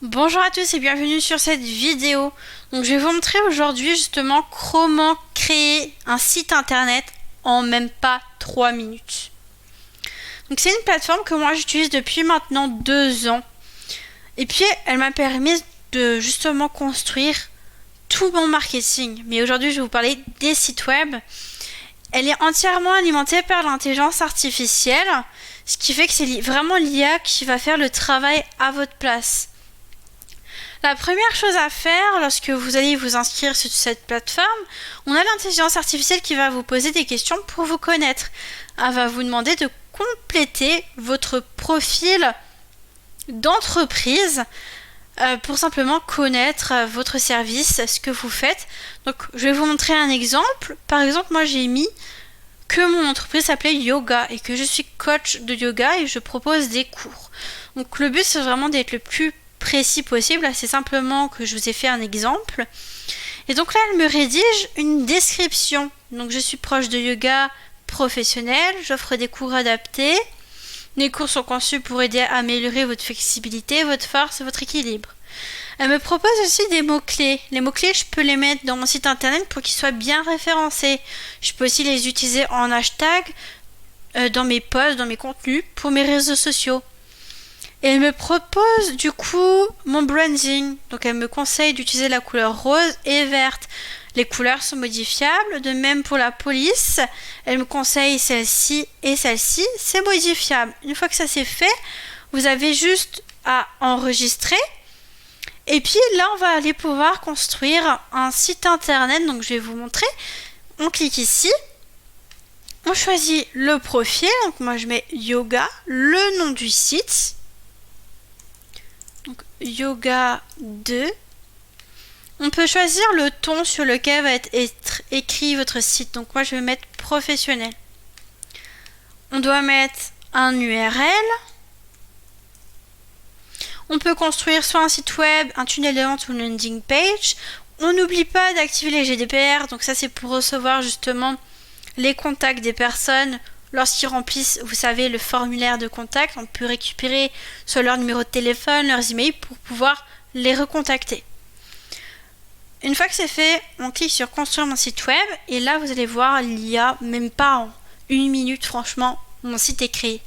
Bonjour à tous et bienvenue sur cette vidéo. Donc je vais vous montrer aujourd'hui justement comment créer un site internet en même pas 3 minutes. Donc c'est une plateforme que moi j'utilise depuis maintenant 2 ans. Et puis elle m'a permis de justement construire tout mon marketing. Mais aujourd'hui je vais vous parler des sites web. Elle est entièrement alimentée par l'intelligence artificielle, ce qui fait que c'est vraiment l'IA qui va faire le travail à votre place. La première chose à faire lorsque vous allez vous inscrire sur cette plateforme, on a l'intelligence artificielle qui va vous poser des questions pour vous connaître. Elle va vous demander de compléter votre profil d'entreprise pour simplement connaître votre service, ce que vous faites. Donc je vais vous montrer un exemple. Par exemple, moi j'ai mis que mon entreprise s'appelait Yoga et que je suis coach de yoga et je propose des cours. Donc le but c'est vraiment d'être le plus précis possible, c'est simplement que je vous ai fait un exemple. Et donc là, elle me rédige une description. Donc je suis proche de yoga professionnel, j'offre des cours adaptés. Les cours sont conçus pour aider à améliorer votre flexibilité, votre force et votre équilibre. Elle me propose aussi des mots-clés. Les mots-clés, je peux les mettre dans mon site internet pour qu'ils soient bien référencés. Je peux aussi les utiliser en hashtag dans mes posts, dans mes contenus, pour mes réseaux sociaux. Et elle me propose du coup mon branding. Donc elle me conseille d'utiliser la couleur rose et verte. Les couleurs sont modifiables, de même pour la police. Elle me conseille celle-ci et celle-ci, c'est modifiable. Une fois que ça c'est fait, vous avez juste à enregistrer. Et puis là, on va aller pouvoir construire un site internet. Donc je vais vous montrer. On clique ici. On choisit le profil. Donc moi je mets yoga, le nom du site. Donc yoga 2. On peut choisir le ton sur lequel va être écrit votre site. Donc moi je vais mettre professionnel. On doit mettre un URL. On peut construire soit un site web, un tunnel de vente ou une landing page. On n'oublie pas d'activer les GDPR. Donc ça c'est pour recevoir justement les contacts des personnes. Lorsqu'ils remplissent, vous savez, le formulaire de contact, on peut récupérer soit leur numéro de téléphone, leurs emails pour pouvoir les recontacter. Une fois que c'est fait, on clique sur construire mon site web et là vous allez voir, il y a même pas en 1 minute, franchement, mon site est créé.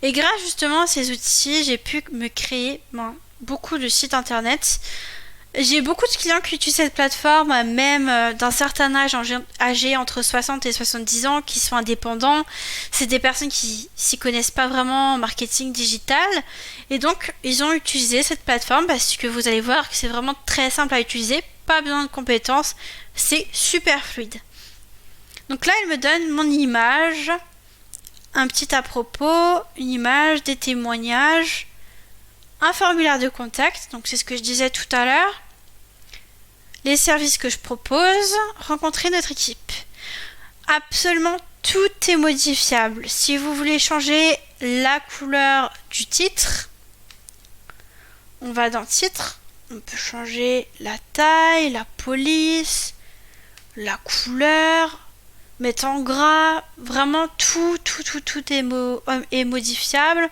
Et grâce justement à ces outils, j'ai pu me créer beaucoup de sites internet. J'ai beaucoup de clients qui utilisent cette plateforme, même d'un certain âge, âgés entre 60 et 70 ans, qui sont indépendants. C'est des personnes qui s'y connaissent pas vraiment en marketing digital. Et donc, ils ont utilisé cette plateforme parce que vous allez voir que c'est vraiment très simple à utiliser. Pas besoin de compétences. C'est super fluide. Donc là, elle me donne mon image, un petit à propos, une image, des témoignages, un formulaire de contact. Donc c'est ce que je disais tout à l'heure. Les services que je propose, rencontrer notre équipe. Absolument tout est modifiable. Si vous voulez changer la couleur du titre, on va dans titre. On peut changer la taille, la police, la couleur, mettre en gras. Vraiment tout est modifiable.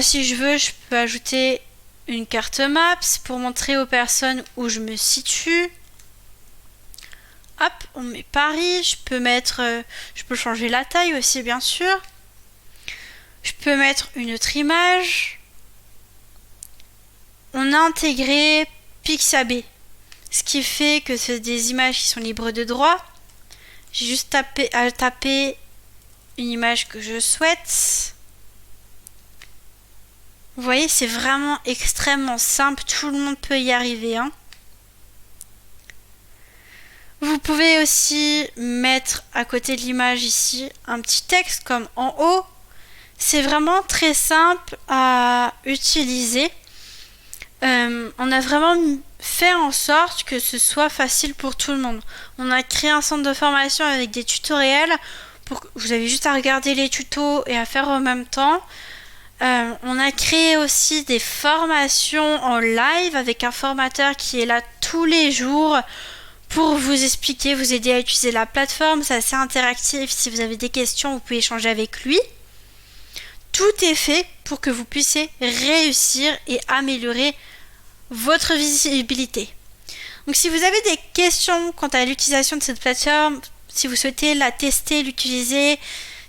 Si je veux, je peux ajouter une carte Maps pour montrer aux personnes où je me situe. Hop, on met Paris. Je peux changer la taille aussi, bien sûr. Je peux mettre une autre image. On a intégré Pixabay, ce qui fait que c'est des images qui sont libres de droit. J'ai juste à taper une image que je souhaite. Vous voyez, c'est vraiment extrêmement simple. Tout le monde peut y arriver. Vous pouvez aussi mettre à côté de l'image ici un petit texte comme en haut. C'est vraiment très simple à utiliser. On a vraiment fait en sorte que ce soit facile pour tout le monde. On a créé un centre de formation avec des tutoriels. Vous avez juste à regarder les tutos et à faire en même temps. On a créé aussi des formations en live avec un formateur qui est là tous les jours pour vous expliquer, vous aider à utiliser la plateforme. C'est assez interactif. Si vous avez des questions, vous pouvez échanger avec lui. tout est fait pour que vous puissiez réussir et améliorer votre visibilité. Donc si vous avez des questions quant à l'utilisation de cette plateforme, si vous souhaitez la tester, l'utiliser,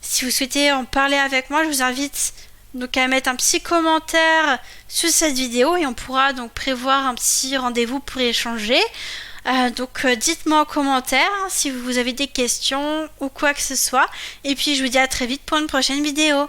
si vous souhaitez en parler avec moi, je vous invite donc à mettre un petit commentaire sous cette vidéo et on pourra donc prévoir un petit rendez-vous pour échanger. Donc dites-moi en commentaire si vous avez des questions ou quoi que ce soit. Et puis je vous dis à très vite pour une prochaine vidéo.